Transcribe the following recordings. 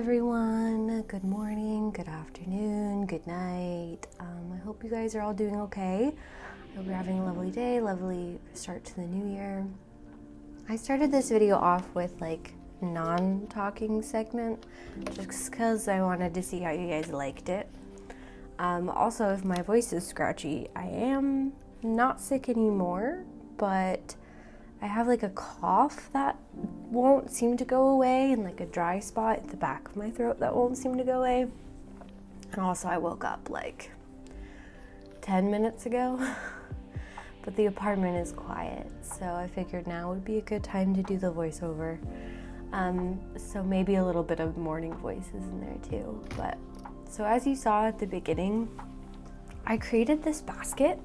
everyone. Good morning, good afternoon, good night. I hope you guys are all doing okay. I hope you're having a lovely day, lovely start to the new year. I started this video off with like non-talking segment just because I wanted to see how you guys liked it. Also, if my voice is scratchy, I am not sick anymore, but I have like a cough that won't seem to go away and like a dry spot at the back of my throat that won't seem to go away. And also I woke up like 10 minutes ago, but the apartment is quiet, so I figured now would be a good time to do the voiceover. So maybe a little bit of morning voices in there too. But so as you saw at the beginning, I created this basket.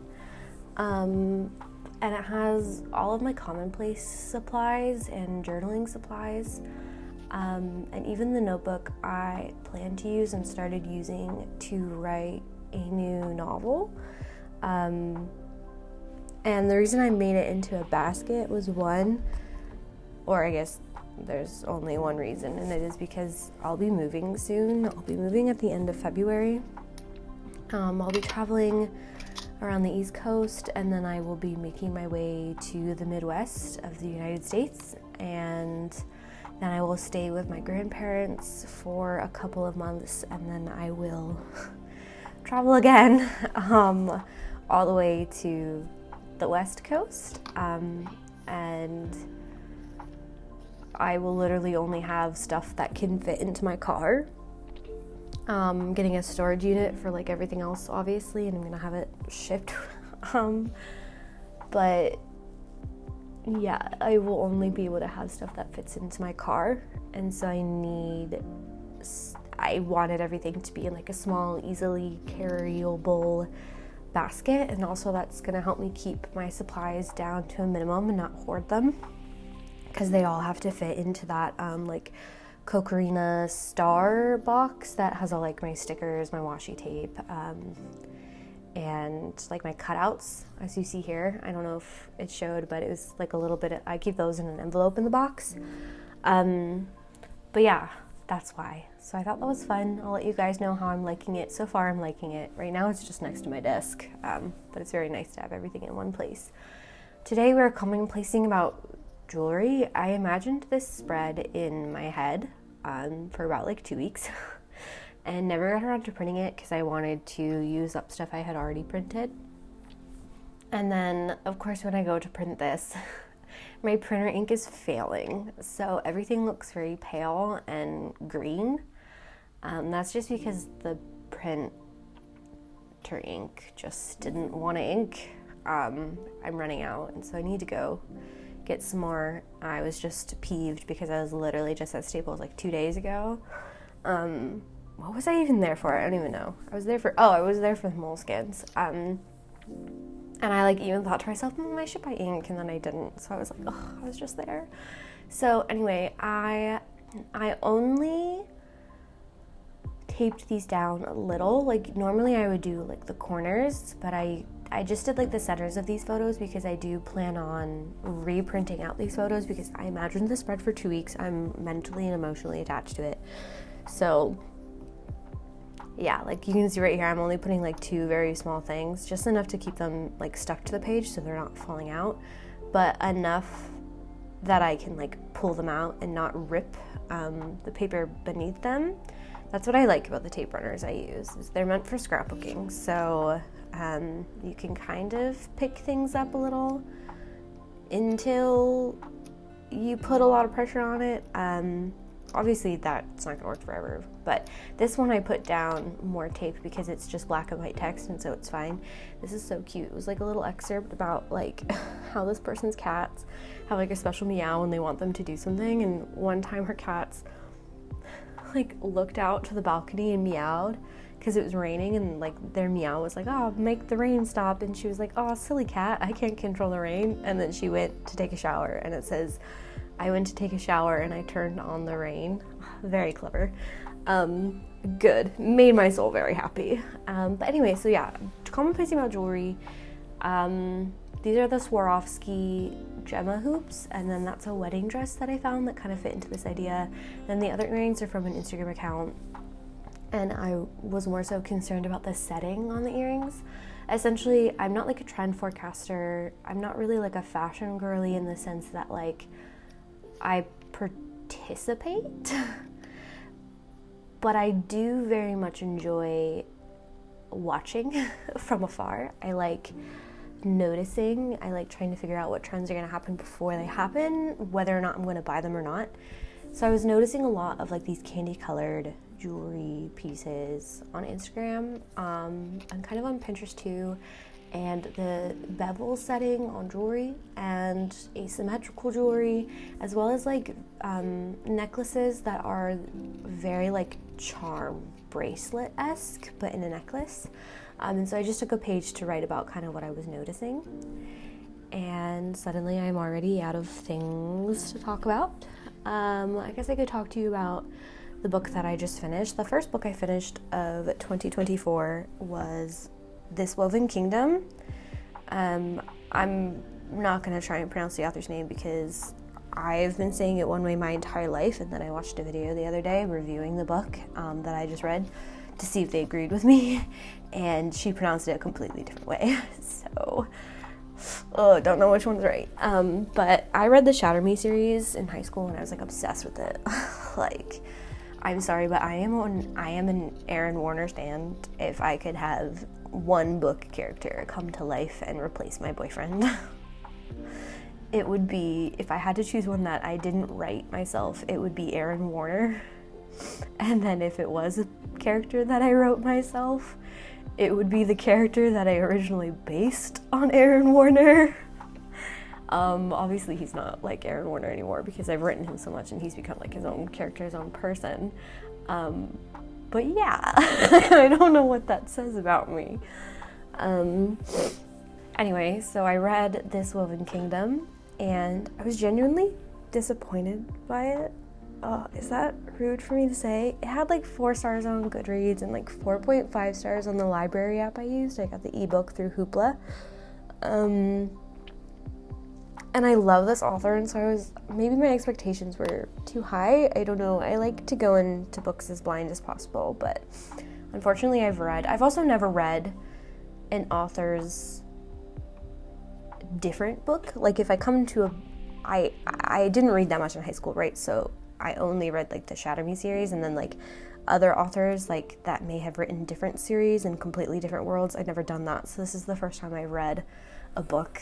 And it has all of my Commonplace supplies and journaling supplies, and even the notebook I plan to use and started using to write a new novel. And the reason I made it into a basket was I guess there's only one reason, and it is because I'll be moving soon. I'll be moving at the end of February. I'll be traveling around the East Coast, and then I will be making my way to the Midwest of the United States, and then I will stay with my grandparents for a couple of months, and then I will travel again all the way to the West Coast, and I will literally only have stuff that can fit into my car. Getting a storage unit for like everything else, obviously, and I'm gonna have it shipped. But yeah, I will only be able to have stuff that fits into my car, and so I wanted everything to be in like a small, easily carryable basket, and also that's gonna help me keep my supplies down to a minimum and not hoard them, because they all have to fit into that like Cocarina star box that has all like my stickers, my washi tape, and like my cutouts, as you see here. I don't know if it showed, but it was like a little bit, I keep those in an envelope in the box. But yeah, that's why. So I thought that was fun. I'll let you guys know how I'm liking it. So far I'm liking it. Right now it's just next to my desk, but it's very nice to have everything in one place. Today we're commonplacing about jewelry. I imagined this spread in my head for about like 2 weeks and never got around to printing it because I wanted to use up stuff I had already printed. And then of course when I go to print this, my printer ink is failing, so everything looks very pale and green. That's just because the printer ink just didn't want to ink. I'm running out, and so I need to go get some more. I was just peeved because I was literally just at Staples like 2 days ago. What was I even there for? I don't even know. I was there for the moleskins. And I like even thought to myself, I should buy ink, and then I didn't. So I was like, I was just there. So anyway, I only taped these down a little. Like normally I would do like the corners, but I just did like the centers of these photos because I do plan on reprinting out these photos because I imagined the spread for 2 weeks. I'm mentally and emotionally attached to it. So yeah, like you can see right here, I'm only putting like 2 very small things, just enough to keep them like stuck to the page so they're not falling out, but enough that I can like pull them out and not rip the paper beneath them. That's what I like about the tape runners I use, is they're meant for scrapbooking. So you can kind of pick things up a little until you put a lot of pressure on it. Obviously that's not gonna work forever, but this one I put down more tape because it's just black and white text, and so it's fine. This is so cute. It was like a little excerpt about like how this person's cats have like a special meow when they want them to do something, and one time her cats like looked out to the balcony and meowed because it was raining, and like their meow was like, oh, make the rain stop, and she was like, oh, silly cat, I can't control the rain. And then she went to take a shower, and it says, I went to take a shower and I turned on the rain. Very clever. Good. Made my soul very happy. But anyway, so yeah, commonplacing about jewelry. these are the Swarovski Gemma hoops, and then that's a wedding dress that I found that kind of fit into this idea. Then the other earrings are from an Instagram account, and I was more so concerned about the setting on the earrings. Essentially, I'm not like a trend forecaster. I'm not really like a fashion girly in the sense that like I participate, but I do very much enjoy watching from afar. I like noticing. I like trying to figure out what trends are going to happen before they happen, whether or not I'm going to buy them or not. So I was noticing a lot of like these candy colored jewelry pieces on Instagram, and kind of on Pinterest too, and the bevel setting on jewelry and asymmetrical jewelry, as well as like necklaces that are very like charm bracelet-esque but in a necklace. And so I just took a page to write about kind of what I was noticing, and suddenly I'm already out of things to talk about. I guess I could talk to you about the book that I just finished. The first book I finished of 2024 was This Woven Kingdom. I'm not going to try and pronounce the author's name because I've been saying it one way my entire life, and then I watched a video the other day reviewing the book that I just read to see if they agreed with me, and she pronounced it a completely different way. So, don't know which one's right. But I read the Shatter Me series in high school, and I was like obsessed with it. Like, I'm sorry, but I am an Aaron Warner stan. If I could have one book character come to life and replace my boyfriend, it would be, if I had to choose one that I didn't write myself, it would be Aaron Warner. And then if it was a character that I wrote myself, it would be the character that I originally based on Aaron Warner. Obviously he's not like Aaron Warner anymore because I've written him so much and he's become like his own character, his own person. But yeah, I don't know what that says about me. Anyway, so I read This Woven Kingdom and I was genuinely disappointed by it. Is that rude for me to say? It had like 4 stars on Goodreads and like 4.5 stars on the library app I used. I got the ebook through Hoopla. And I love this author, and so maybe my expectations were too high. I don't know. I like to go into books as blind as possible, but unfortunately I've also never read an author's different book. Like if I come to I didn't read that much in high school, right? So I only read like the Shatter Me series, and then like other authors like that may have written different series in completely different worlds. I'd never done that. So this is the first time I read a book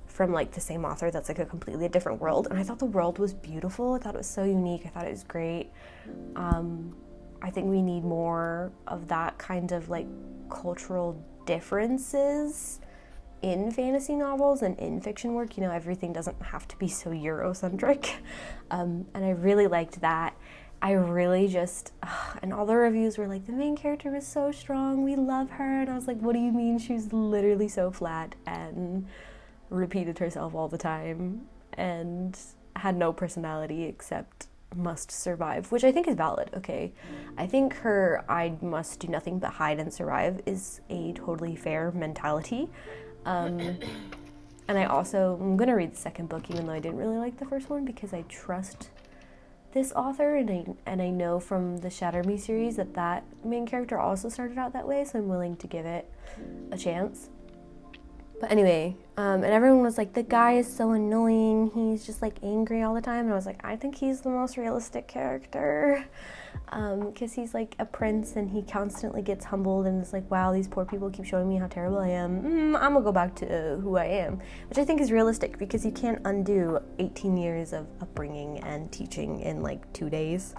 from like the same author that's like a completely different world, and I thought the world was beautiful. I thought it was so unique. I thought it was great. I think we need more of that kind of like cultural differences in fantasy novels and in fiction work. You know, everything doesn't have to be so Eurocentric, and I really liked that. I really just, and all the reviews were like, the main character was so strong, we love her, and I was like, what do you mean? She's literally so flat and repeated herself all the time and had no personality except must survive, which I think is valid. Okay, I think her I must do nothing but hide and survive is a totally fair mentality. And I'm gonna read the second book even though I didn't really like the first one because I trust this author, and I know from the Shatter Me series that main character also started out that way, so I'm willing to give it a chance. But anyway, and everyone was like, the guy is so annoying, he's just like angry all the time, and I was like, I think he's the most realistic character, because he's like a prince and he constantly gets humbled and it's like, wow, these poor people keep showing me how terrible I am, I'm gonna go back to who I am, which I think is realistic because you can't undo 18 years of upbringing and teaching in like 2 days.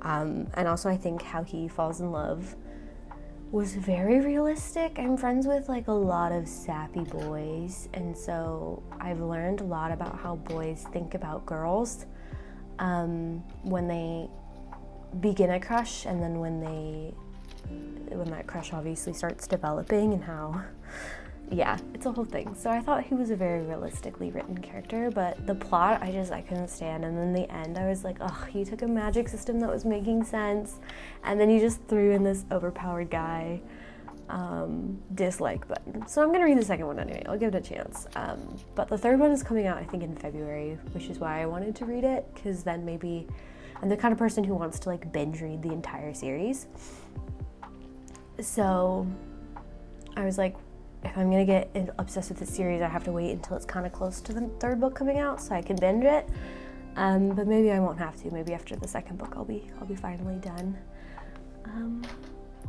And also I think how he falls in love was very realistic. I'm friends with like a lot of sappy boys, and so I've learned a lot about how boys think about girls when they begin a crush, and then when that crush obviously starts developing, and how, yeah, it's a whole thing. So I thought he was a very realistically written character, but the plot I couldn't stand. And then the end I was like, oh, you took a magic system that was making sense and then you just threw in this overpowered guy. dislike button. So I'm going to read the second one anyway. I'll give it a chance. But the third one is coming out, I think, in February, which is why I wanted to read it, because then maybe I'm the kind of person who wants to like binge read the entire series. So I was like, if I'm going to get obsessed with this series, I have to wait until it's kind of close to the third book coming out so I can binge it. But maybe I won't have to. Maybe after the second book I'll be finally done.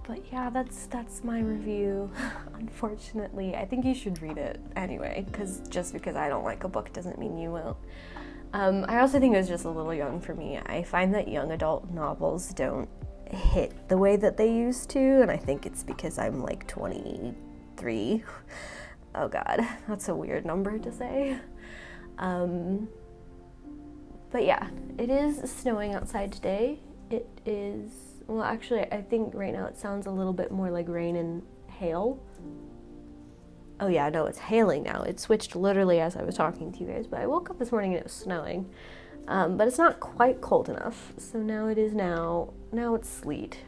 But yeah, that's my review. Unfortunately, I think you should read it anyway, because just because I don't like a book doesn't mean you won't. I also think it was just a little young for me. I find that young adult novels don't hit the way that they used to, and I think it's because I'm like 23. Oh god, that's a weird number to say. But yeah, it is snowing outside today. It is, well actually I think right now it sounds a little bit more like rain and hail. Oh yeah, no, it's hailing now. It switched literally as I was talking to you guys, but I woke up this morning and it was snowing. But it's not quite cold enough, so now it's sleet,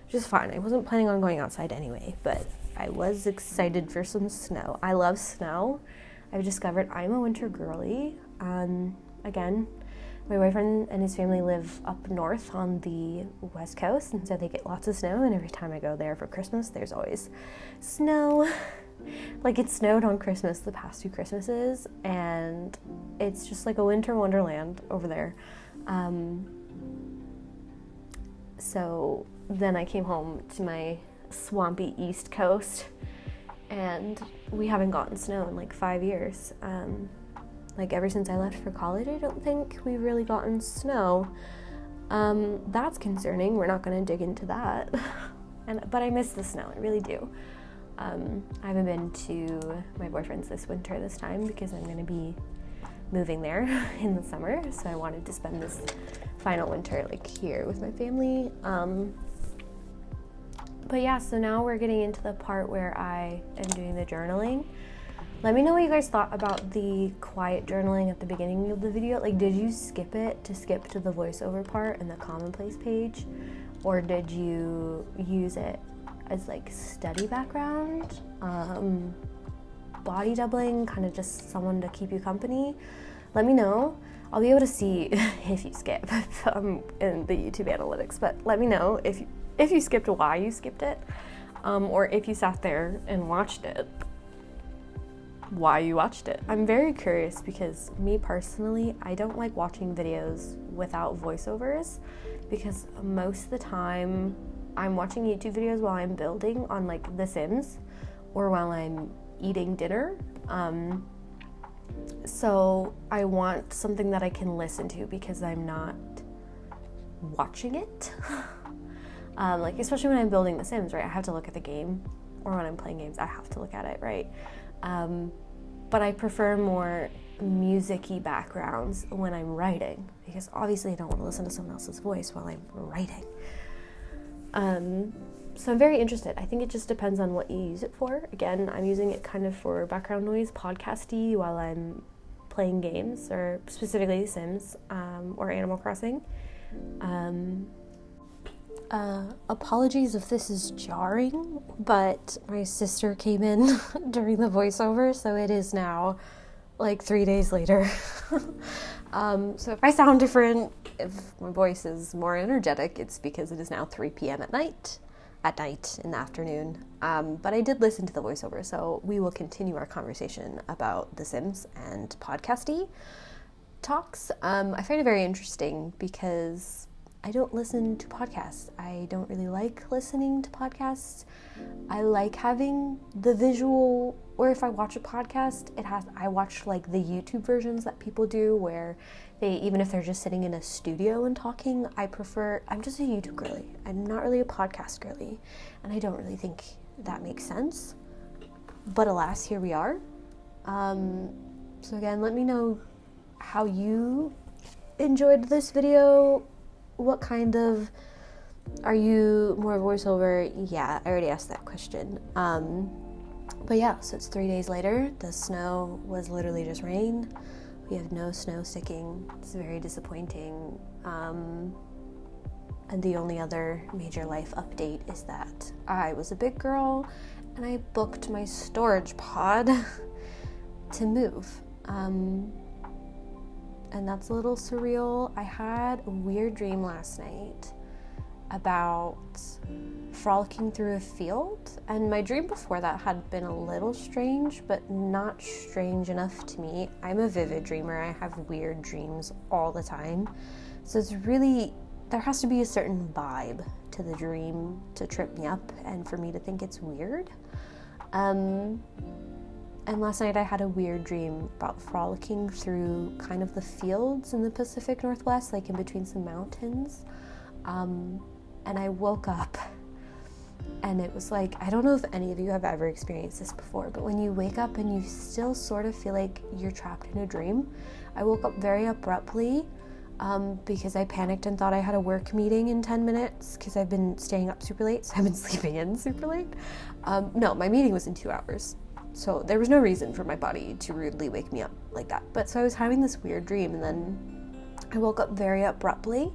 which is fine. I wasn't planning on going outside anyway, but I was excited for some snow. I love snow. I've discovered I'm a winter girly. Again, my boyfriend and his family live up north on the west coast, and so they get lots of snow, and every time I go there for Christmas, there's always snow. Like, it snowed on Christmas the past 2 Christmases, and it's just like a winter wonderland over there. So then I came home to my swampy east coast, and we haven't gotten snow in like 5 years. Like, ever since I left for college, I don't think we've really gotten snow. That's concerning. We're not going to dig into that. But I miss the snow. I really do. I haven't been to my boyfriend's this winter this time because I'm going to be moving there in the summer. So I wanted to spend this final winter like here with my family. But yeah, so now we're getting into the part where I am doing the journaling. Let me know what you guys thought about the quiet journaling at the beginning of the video. Like, did you skip it to skip to the voiceover part and the Commonplace page? Or did you use it as like study background? Body doubling, kind of just someone to keep you company? Let me know. I'll be able to see if you skip in the YouTube analytics, but let me know if you skipped, why you skipped it, or if you sat there and watched it, why you watched it. I'm very curious because me personally, I don't like watching videos without voiceovers because most of the time I'm watching YouTube videos while I'm building on like The Sims or while I'm eating dinner. So I want something that I can listen to because I'm not watching it. Like, especially when I'm building The Sims, right? I have to look at the game, or when I'm playing games, I have to look at it, right? But I prefer more music-y backgrounds when I'm writing, because obviously I don't want to listen to someone else's voice while I'm writing. So I'm very interested. I think it just depends on what you use it for. Again, I'm using it kind of for background noise, podcasty, while I'm playing games, or specifically Sims, or Animal Crossing. Apologies if this is jarring, but my sister came in during the voiceover, so it is now like 3 days later. So if I sound different, if my voice is more energetic, it's because it is now 3 p.m. at night in the afternoon. But I did listen to the voiceover, so we will continue our conversation about The Sims and podcasty talks. I find it very interesting because I don't listen to podcasts. I don't really like listening to podcasts. I like having the visual, or if I watch a podcast, I watch like the YouTube versions that people do where even if they're just sitting in a studio and talking, I'm just a YouTube girly. I'm not really a podcast girly, and I don't really think that makes sense. But alas, here we are. So again, let me know how you enjoyed this video. What kind of, are you more voiceover? Yeah, I already asked that question. But yeah, so it's 3 days later. The snow was literally just rain. We have no snow sticking. It's very disappointing. And the only other major life update is that I was a big girl and I booked my storage pod to move. And that's a little surreal. I had a weird dream last night about frolicking through a field, and my dream before that had been a little strange, but not strange enough to me. I'm a vivid dreamer. I have weird dreams all the time. So it's really, there has to be a certain vibe to the dream to trip me up and for me to think it's weird. And last night I had a weird dream about frolicking through kind of the fields in the Pacific Northwest, like in between some mountains. And I woke up and it was like, I don't know if any of you have ever experienced this before, but when you wake up and you still sort of feel like you're trapped in a dream. I woke up very abruptly because I panicked and thought I had a work meeting in 10 minutes because I've been staying up super late, so I've been sleeping in super late. No, my meeting was in 2 hours. So there was no reason for my body to rudely wake me up like that. But so I was having this weird dream, and then I woke up very abruptly.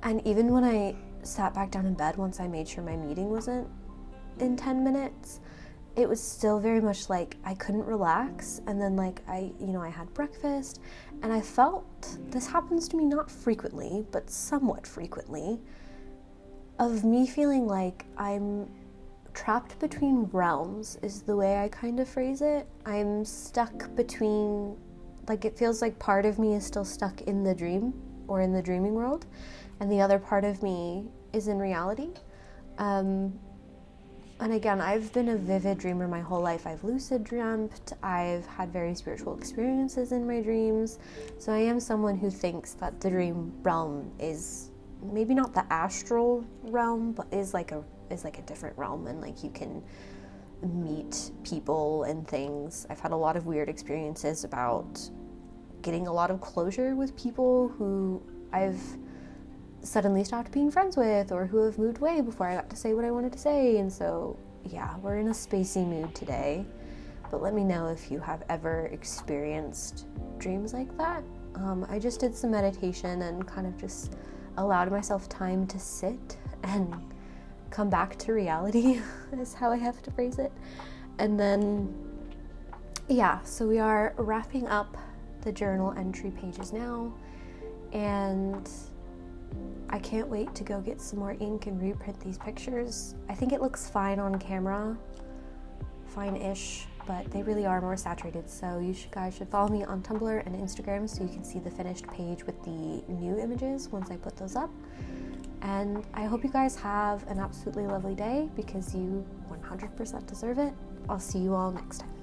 And even when I sat back down in bed, once I made sure my meeting wasn't in 10 minutes, it was still very much like I couldn't relax. And then like I had breakfast, and I felt, this happens to me not frequently, but somewhat frequently, of me feeling like I'm trapped between realms is the way I kind of phrase it. I'm stuck between, like, it feels like part of me is still stuck in the dream or in the dreaming world, and the other part of me is in reality. And again, I've been a vivid dreamer my whole life. I've lucid dreamt, I've had very spiritual experiences in my dreams, so I am someone who thinks that the dream realm is maybe not the astral realm, but is like a different realm, and like you can meet people and things. I've had a lot of weird experiences about getting a lot of closure with people who I've suddenly stopped being friends with, or who have moved away before I got to say what I wanted to say. And so yeah, we're in a spacey mood today, but let me know if you have ever experienced dreams like that. I just did some meditation and kind of just allowed myself time to sit and come back to reality is how I have to phrase it. And then yeah, so we are wrapping up the journal entry pages now, and I can't wait to go get some more ink and reprint these pictures. I think it looks fine on camera, fine-ish, but they really are more saturated. So you guys should follow me on Tumblr and Instagram so you can see the finished page with the new images once I put those up. And I hope you guys have an absolutely lovely day, because you 100% deserve it. I'll see you all next time.